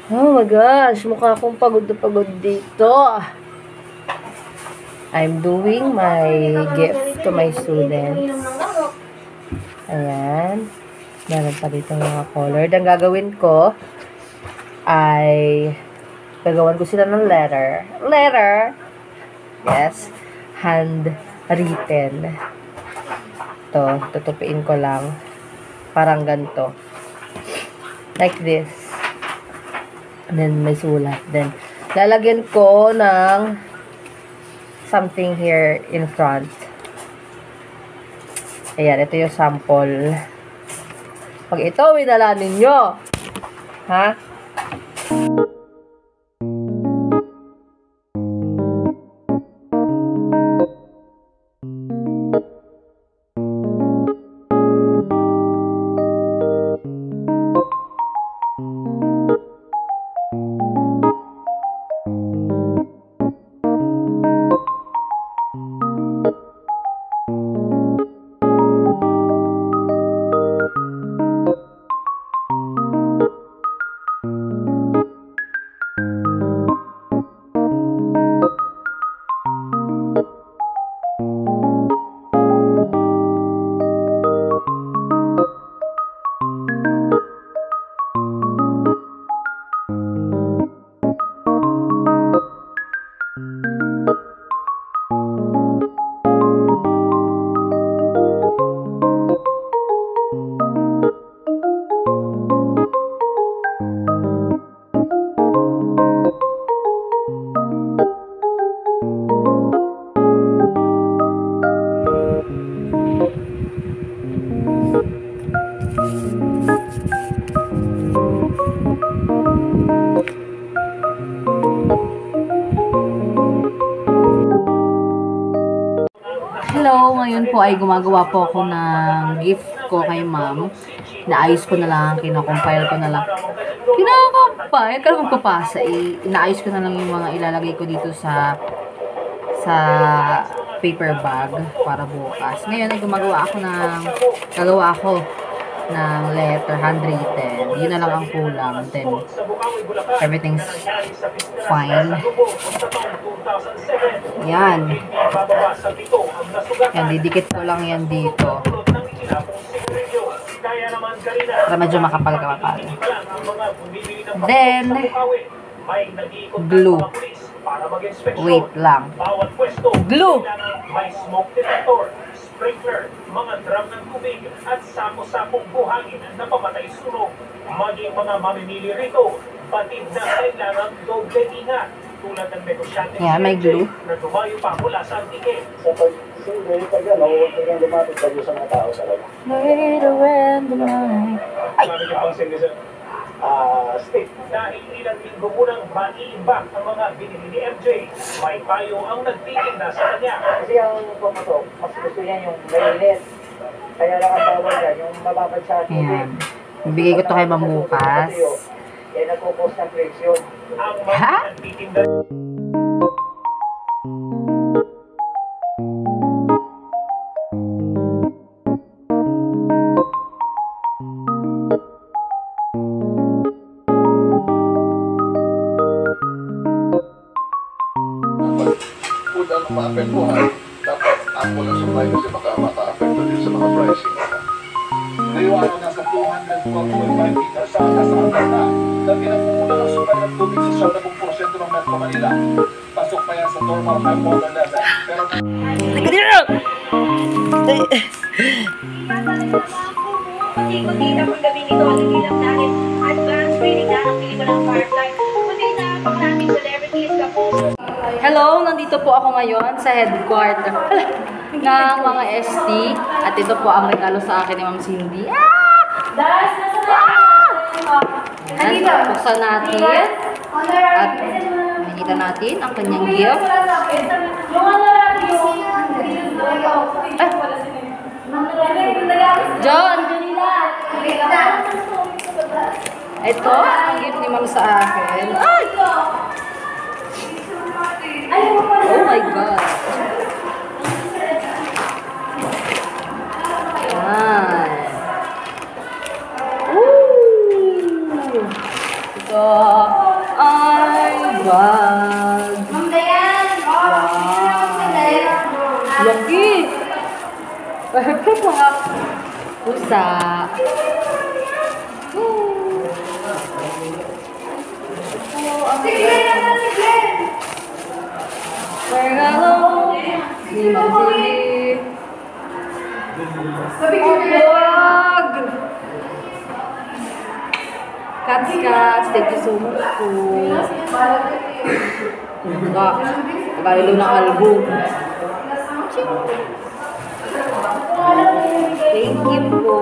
Oh my gosh, mukha akong pagod na pagod dito. I'm doing my gift to my students. Ayan. Meron pa dito mga colored. Ang gagawin ko ay gagawan ko sila ng letter. Letter! Yes. Handwritten. Ito, tutupiin ko lang. Parang ganito. Like this. And then, may sulat. Then, lalagyan ko ng something here in front. Ayan, ito yung sample. Pag ito, winala ninyo. Ha? Hello, ngayon po ay gumagawa po ako ng gift ko kay ma'am. Inaayos ko na lang, kinakompile ko na lang. Kinakompile? Kaya magpapasa eh. Inaayos ko na lang yung mga ilalagay ko dito sa paper bag para bukas. Ngayon ay gagawa ako ng letter, handwritten. Yun na lang ang kulang. Then, everything's fine. Yan. Yan, didikit ko lang yan dito. Para medyo makapal-kapal. Then, glue. Wait lang. Glue! May smoke detector, sprinkler, mga drum ng tubig, at sako-sakong buhangin na pamatay sunog. Maging mga mamimili rito, batid na kailangan doble ingat. Tulad ng negosyante may glue. na dumayo pa mula sa Antique. Sa pag-singay pag huwag kang lumapit tayo sa mga tao sa loob. Later when the night. Ay! Marami niyo pang singay state. Dahil ilang linggo munang maiimbak ang mga binili ni MJ, may payo ang nagtitinda sa kanya. Kasi ang pumusok, mas gusto niya yung mainit. Kaya lang ang bawal dyan, yung mababad sa tubig. Ayan. Ibigay ko to kay ma'am bukas. Kaya nagpupos ng presyon. Ang mga nagtitinda food ang maapektuhan, dapat ako ng supply kasi baka maka-apekto din sa mga pricing. Ngayon, nasa 212.5 meters sa kasama na pinagmumula ng supply ng tubig sa 70% ng Metro Manila. Pasok pa yan sa normal high water level. Pero Hindi na paggabi nito, nagilang namin advanced reading na ng pelikula ng Firefly. Kundi na pag namin celebrities ka po. Hello, nandito po ako ngayon sa headquarter ng mga ST. At ito po ang regalo sa akin ni Ma'am Cindy. Ayan, buksan natin. At makikita natin ang kanyang gift. John! Ito, ang gift ni Ma'am sa akin. Oh my God! Ooh! Ito ka ay bag. Ma'am Dayan! Laki! Perfect mga pusa. Hello! Ni Mamsi. Wag! Cats, thank you so much po. Nagkalilo ng album. Thank you po.